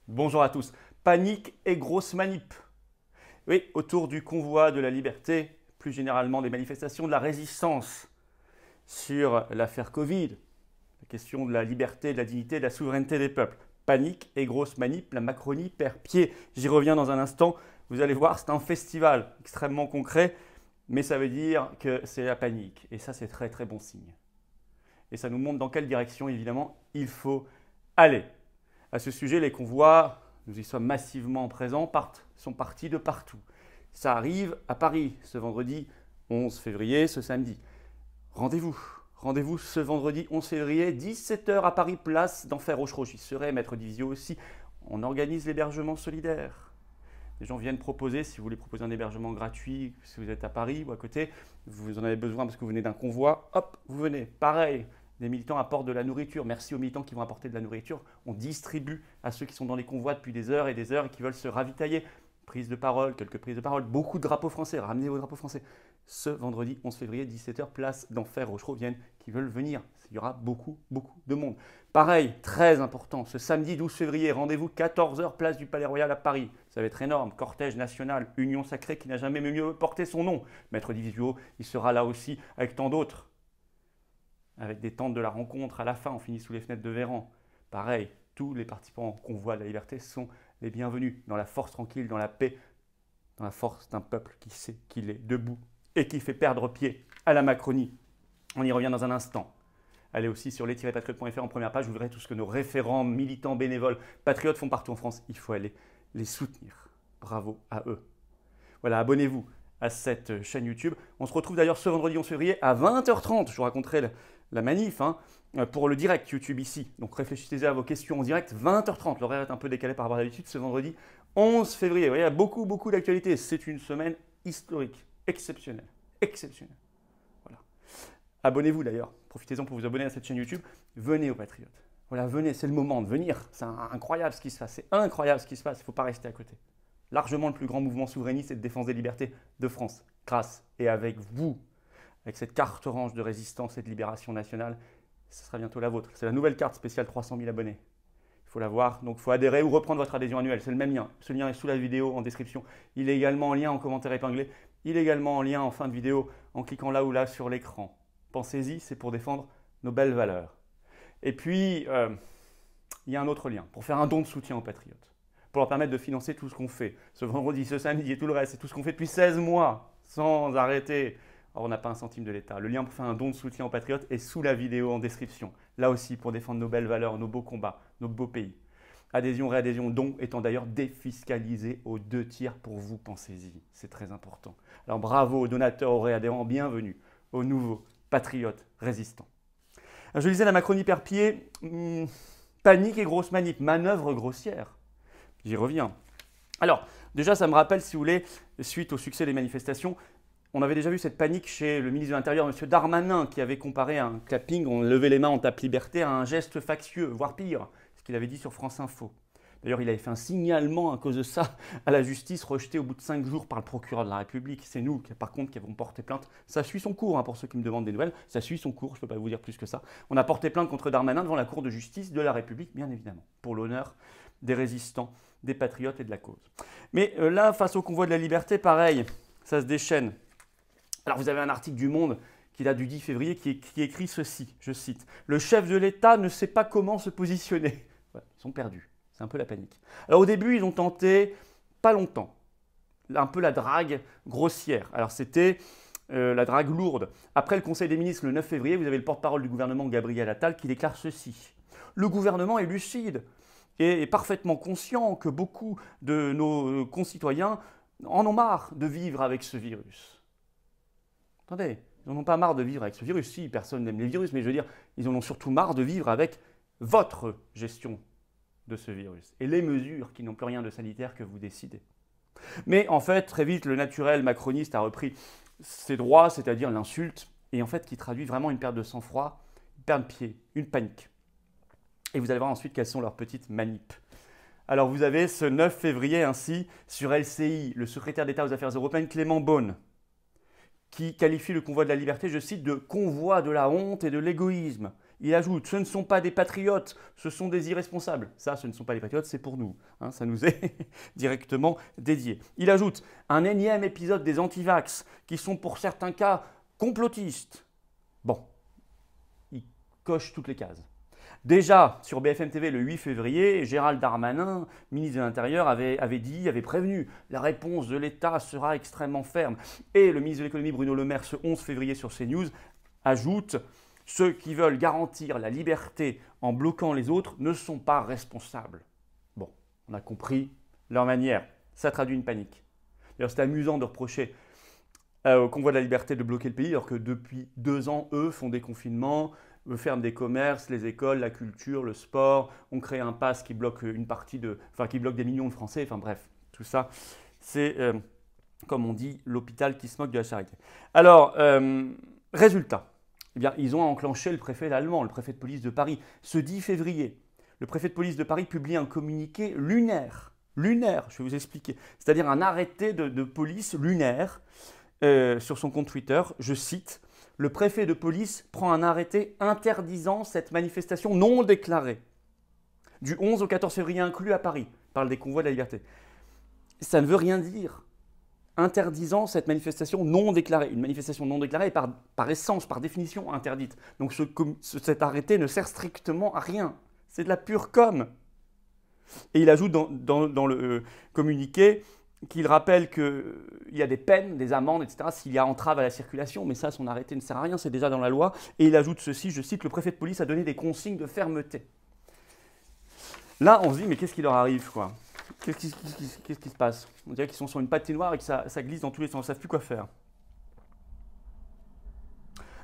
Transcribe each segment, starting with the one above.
Bonjour à tous. Panique et grosse manip. Oui, autour du convoi de la liberté, plus généralement des manifestations de la résistance sur l'affaire Covid, la question de la liberté, de la dignité, de la souveraineté des peuples. Panique et grosse manip, la Macronie perd pied. J'y reviens dans un instant. Vous allez voir, c'est un festival extrêmement concret, mais ça veut dire que c'est la panique. Et ça, c'est très très bon signe. Et ça nous montre dans quelle direction, évidemment, il faut aller. À ce sujet, les convois, nous y sommes massivement présents, sont partis de partout. Ça arrive à Paris ce vendredi 11 février, ce samedi. Rendez-vous ce vendredi 11 février, 17h à Paris, place d'Enfer Rochereau. J'y serai, Maître Divisio aussi. On organise l'hébergement solidaire. Les gens viennent proposer, si vous voulez proposer un hébergement gratuit, si vous êtes à Paris ou à côté, vous en avez besoin parce que vous venez d'un convoi, hop, vous venez. Pareil, des militants apportent de la nourriture. Merci aux militants qui vont apporter de la nourriture. On distribue à ceux qui sont dans les convois depuis des heures et qui veulent se ravitailler. Prise de parole, quelques prises de parole, beaucoup de drapeaux français. Ramenez vos drapeaux français. Ce vendredi 11 février, 17h, place d'Enfer Rochereau, viennent qui veulent venir. Il y aura beaucoup de monde. Pareil, très important, ce samedi 12 février, rendez-vous 14h, place du Palais Royal à Paris. Ça va être énorme. Cortège national, Union sacrée qui n'a jamais mieux porté son nom. Maître Divisio, il sera là aussi avec tant d'autres. Avec des tentes de la rencontre à la fin, on finit sous les fenêtres de Véran. Pareil, tous les participants au convoi de la liberté sont les bienvenus dans la force tranquille, dans la paix, dans la force d'un peuple qui sait qu'il est debout et qui fait perdre pied à la Macronie. On y revient dans un instant. Allez aussi sur les-patriotes.fr en première page, vous verrez tout ce que nos référents, militants, bénévoles, patriotes font partout en France. Il faut aller les soutenir. Bravo à eux. Voilà, abonnez-vous à cette chaîne YouTube. On se retrouve d'ailleurs ce vendredi 11 février à 20h30. Je vous raconterai la manif pour le direct YouTube ici. Donc réfléchissez à vos questions en direct. 20h30, l'horaire est un peu décalé par rapport à d'habitude. Ce vendredi 11 février. Vous voyez, il y a beaucoup d'actualités. C'est une semaine historique, exceptionnelle. Voilà. Abonnez-vous d'ailleurs. Profitez-en pour vous abonner à cette chaîne YouTube. Venez aux Patriotes. Voilà, venez, c'est le moment de venir. C'est incroyable ce qui se passe. C'est incroyable ce qui se passe. Il ne faut pas rester à côté. Largement le plus grand mouvement souverainiste et de défense des libertés de France. Grâce et avec vous, avec cette carte orange de résistance et de libération nationale, ce sera bientôt la vôtre. C'est la nouvelle carte spéciale 300 000 abonnés. Il faut la voir, donc il faut adhérer ou reprendre votre adhésion annuelle. C'est le même lien. Ce lien est sous la vidéo en description. Il est également en lien en commentaire épinglé. Il est également en lien en fin de vidéo en cliquant là ou là sur l'écran. Pensez-y, c'est pour défendre nos belles valeurs. Et puis, il y a un autre lien pour faire un don de soutien aux Patriotes, pour leur permettre de financer tout ce qu'on fait, ce vendredi, ce samedi et tout le reste. C'est tout ce qu'on fait depuis 16 mois, sans arrêter. Or, on n'a pas un centime de l'État. Le lien pour faire un don de soutien aux Patriotes est sous la vidéo en description. Là aussi, pour défendre nos belles valeurs, nos beaux combats, nos beaux pays. Adhésion, réadhésion, don étant d'ailleurs défiscalisé aux 2 tiers pour vous, pensez-y. C'est très important. Alors bravo aux donateurs, aux réadhérents, bienvenue aux nouveaux patriotes résistants. Alors, je disais, la Macronie perd pied, panique et grosse manip, manœuvre grossière. J'y reviens. Alors, déjà, ça me rappelle, si vous voulez, suite au succès des manifestations, on avait déjà vu cette panique chez le ministre de l'Intérieur, M. Darmanin, qui avait comparé un clapping, on levait les mains, on tape liberté, à un geste factieux, voire pire, ce qu'il avait dit sur France Info. D'ailleurs, il avait fait un signalement à cause de ça à la justice, rejeté au bout de 5 jours par le procureur de la République. C'est nous, par contre, qui avons porté plainte. Ça suit son cours, pour ceux qui me demandent des nouvelles. Ça suit son cours, je ne peux pas vous dire plus que ça. On a porté plainte contre Darmanin devant la Cour de justice de la République, bien évidemment, pour l'honneur des résistants, des patriotes et de la cause. Mais là, face au convoi de la liberté, pareil, ça se déchaîne. Alors, vous avez un article du Monde qui date du 10 février qui écrit ceci, je cite, « Le chef de l'État ne sait pas comment se positionner. » Voilà, ils sont perdus. C'est un peu la panique. Alors au début, ils ont tenté, pas longtemps, un peu la drague grossière. Alors c'était la drague lourde. Après le Conseil des ministres le 9 février, vous avez le porte-parole du gouvernement, Gabriel Attal, qui déclare ceci. Le gouvernement est lucide et est parfaitement conscient que beaucoup de nos concitoyens en ont marre de vivre avec ce virus. Attendez, ils n'en ont pas marre de vivre avec ce virus. Si, personne n'aime les virus, mais je veux dire, ils en ont surtout marre de vivre avec votre gestion de ce virus et les mesures qui n'ont plus rien de sanitaire que vous décidez. Mais en fait, très vite, le naturel macroniste a repris ses droits, c'est-à-dire l'insulte, et en fait qui traduit vraiment une perte de sang-froid, une perte de pied, une panique. Et vous allez voir ensuite quelles sont leurs petites manips. Alors vous avez ce 9 février ainsi sur LCI, le secrétaire d'État aux Affaires européennes Clément Beaune, qui qualifie le convoi de la liberté, je cite, de convoi de la honte et de l'égoïsme. Il ajoute, ce ne sont pas des patriotes, ce sont des irresponsables. Ça, ce ne sont pas les patriotes, c'est pour nous. Hein, ça nous est directement dédié. Il ajoute, un énième épisode des antivax, qui sont pour certains cas complotistes. Bon, il coche toutes les cases. Déjà, sur BFM TV, le 8 février, Gérald Darmanin, ministre de l'Intérieur, avait prévenu, la réponse de l'État sera extrêmement ferme. Et le ministre de l'Économie, Bruno Le Maire, ce 11 février sur CNews, ajoute « Ceux qui veulent garantir la liberté en bloquant les autres ne sont pas responsables. » Bon, on a compris leur manière. Ça traduit une panique. D'ailleurs, c'est amusant de reprocher au convoi de la liberté de bloquer le pays, alors que depuis 2 ans, eux font des confinements, ferment des commerces, les écoles, la culture, le sport. On crée un pass qui bloque qui bloque des millions de Français. Enfin bref, tout ça, c'est, comme on dit, l'hôpital qui se moque de la charité. Alors, résultat. Eh bien, ils ont enclenché le préfet allemand, le préfet de police de Paris. Ce 10 février, le préfet de police de Paris publie un communiqué lunaire. Lunaire, je vais vous expliquer. C'est-à-dire un arrêté de police lunaire sur son compte Twitter. Je cite, « Le préfet de police prend un arrêté interdisant cette manifestation non déclarée du 11 au 14 février inclus à Paris. » Il parle des convois de la liberté. Ça ne veut rien dire. Interdisant cette manifestation non déclarée. Une manifestation non déclarée est par essence, par définition interdite. Donc cet arrêté ne sert strictement à rien. C'est de la pure com. Et il ajoute dans le communiqué qu'il rappelle qu'il y a des peines, des amendes, etc. s'il y a entrave à la circulation, mais ça, son arrêté ne sert à rien, c'est déjà dans la loi. Et il ajoute ceci, je cite, « Le préfet de police a donné des consignes de fermeté. » Là, on se dit, mais qu'est-ce qui leur arrive, quoi ? Qu'est-ce qui se passe? On dirait qu'ils sont sur une patinoire et que ça glisse dans tous les sens, ils ne savent plus quoi faire.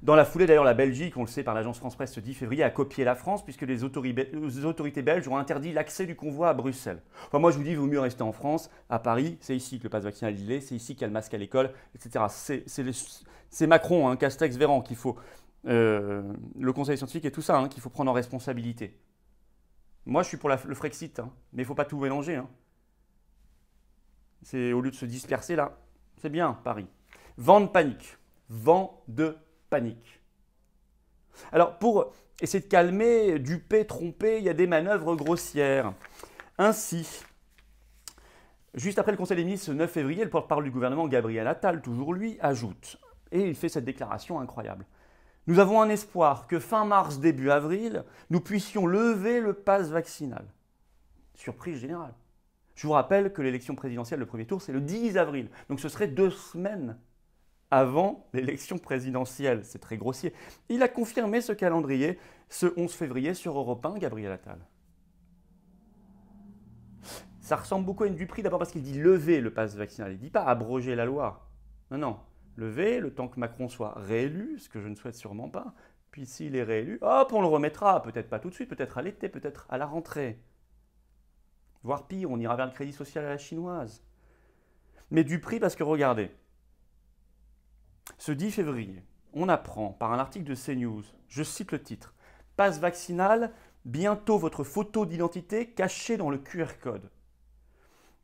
Dans la foulée, d'ailleurs, la Belgique, on le sait par l'agence France-Presse ce 10 février, a copié la France puisque les autorités belges ont interdit l'accès du convoi à Bruxelles. Enfin, moi, je vous dis, il vaut mieux rester en France, à Paris. C'est ici que le pass vaccinal est, c'est ici qu'il y a le masque à l'école, etc. C'est Macron, hein, Castex, Véran qu'il faut, le conseil scientifique et tout ça, hein, qu'il faut prendre en responsabilité. Moi, je suis pour le Frexit, hein, mais il ne faut pas tout mélanger. Hein. C'est au lieu de se disperser là, c'est bien Paris. Vent de panique. Vent de panique. Alors, pour essayer de calmer, duper, tromper, il y a des manœuvres grossières. Ainsi, juste après le Conseil des ministres, ce 9 février, le porte-parole du gouvernement, Gabriel Attal, toujours lui, ajoute, et il fait cette déclaration incroyable. Nous avons un espoir que fin mars, début avril, nous puissions lever le pass vaccinal. Surprise générale. Je vous rappelle que l'élection présidentielle, le premier tour, c'est le 10 avril. Donc ce serait 2 semaines avant l'élection présidentielle. C'est très grossier. Il a confirmé ce calendrier ce 11 février sur Europe 1, Gabriel Attal. Ça ressemble beaucoup à une Dupree, d'abord parce qu'il dit lever le pass vaccinal. Il ne dit pas abroger la loi. Non, non. Lever, le temps que Macron soit réélu, ce que je ne souhaite sûrement pas. Puis s'il est réélu, hop, on le remettra. Peut-être pas tout de suite, peut-être à l'été, peut-être à la rentrée. Voire pire, on ira vers le crédit social à la chinoise. Mais Dupree, parce que regardez, ce 10 février, on apprend par un article de CNews, je cite le titre, « Passe vaccinal, bientôt votre photo d'identité cachée dans le QR code ».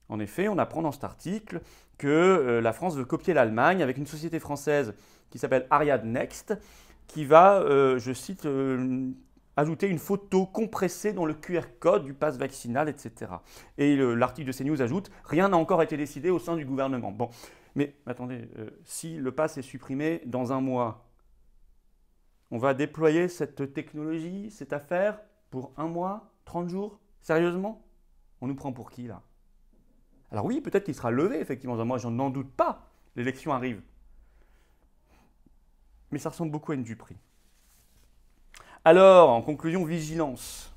En effet, on apprend dans cet article que la France veut copier l'Allemagne avec une société française qui s'appelle Ariadne Next, qui va, je cite, ajouter une photo compressée dans le QR code du pass vaccinal, etc. Et l'article de CNews ajoute « Rien n'a encore été décidé au sein du gouvernement ». Bon, mais attendez, si le pass est supprimé dans 1 mois, on va déployer cette technologie, cette affaire, pour 1 mois, 30 jours? Sérieusement? On nous prend pour qui, là? Alors oui, peut-être qu'il sera levé, effectivement, dans 1 mois, j'en n'en doute pas. L'élection arrive. Mais ça ressemble beaucoup à une Dupree. Alors, en conclusion, vigilance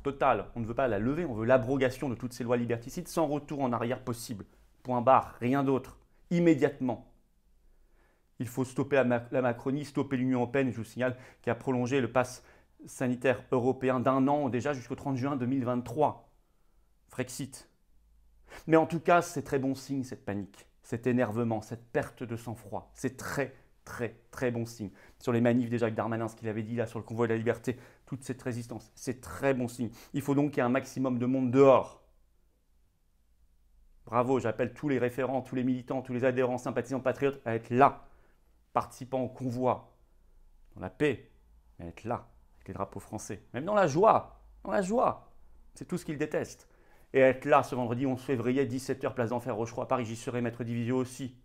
totale. On ne veut pas la lever, on veut l'abrogation de toutes ces lois liberticides sans retour en arrière possible. Point barre, rien d'autre. Immédiatement. Il faut stopper la Macronie, stopper l'Union européenne, je vous signale, qui a prolongé le pass sanitaire européen d'1 an déjà jusqu'au 30 juin 2023. Frexit. Mais en tout cas, c'est très bon signe cette panique, cet énervement, cette perte de sang-froid. C'est très, très, très bon signe. Sur les manifs déjà avec Darmanin, ce qu'il avait dit là sur le convoi de la liberté, toute cette résistance, c'est très bon signe. Il faut donc qu'il y ait un maximum de monde dehors. Bravo, j'appelle tous les référents, tous les militants, tous les adhérents, sympathisants, patriotes à être là, participant au convoi, dans la paix, à être là. avec les drapeaux français, même dans la joie, c'est tout ce qu'ils détestent. Et être là ce vendredi 11 février, 17h, place d'Enfer, Rochereau à Paris, j'y serai, maître Divisio aussi.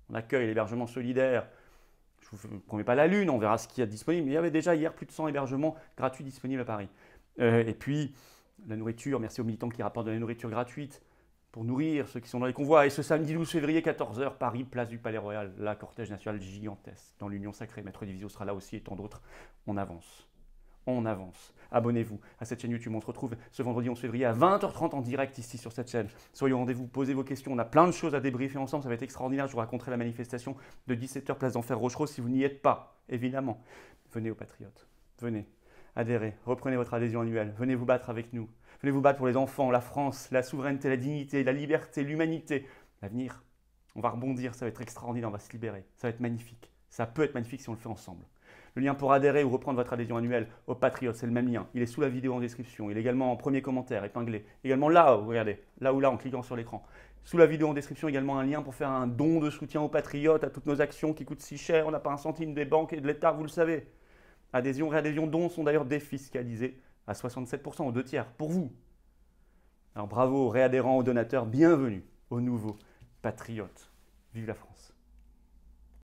On accueille l'hébergement solidaire. Je ne vous promets pas la lune, on verra ce qu'il y a disponible. Mais il y avait déjà hier plus de 100 hébergements gratuits disponibles à Paris. Et puis, la nourriture, merci aux militants qui rapportent de la nourriture gratuite pour nourrir ceux qui sont dans les convois. Et ce samedi 12 février, 14h, Paris, place du Palais Royal, la cortège national gigantesque dans l'Union Sacrée. Maître Divisio sera là aussi et tant d'autres. On avance. On avance. Abonnez-vous à cette chaîne YouTube. On se retrouve ce vendredi 11 février à 20h30 en direct ici sur cette chaîne. Soyez au rendez-vous, posez vos questions. On a plein de choses à débriefer ensemble. Ça va être extraordinaire. Je vous raconterai la manifestation de 17h, place d'Enfer, Rochereau. Si vous n'y êtes pas, évidemment, venez aux Patriotes. Venez, adhérez, reprenez votre adhésion annuelle. Venez vous battre avec nous. Venez vous battre pour les enfants, la France, la souveraineté, la dignité, la liberté, l'humanité, l'avenir. On va rebondir, ça va être extraordinaire, on va se libérer. Ça va être magnifique. Ça peut être magnifique si on le fait ensemble. Le lien pour adhérer ou reprendre votre adhésion annuelle aux Patriotes, c'est le même lien. Il est sous la vidéo en description. Il est également en premier commentaire, épinglé. Également là, regardez, là ou là, en cliquant sur l'écran. Sous la vidéo en description, également un lien pour faire un don de soutien aux Patriotes, à toutes nos actions qui coûtent si cher. On n'a pas un centime des banques et de l'État, vous le savez. Adhésion, réadhésion, dons sont d'ailleurs défiscalisés à 67%, aux 2/3, pour vous. Alors bravo aux réadhérents, aux donateurs, bienvenue aux nouveaux Patriotes. Vive la France!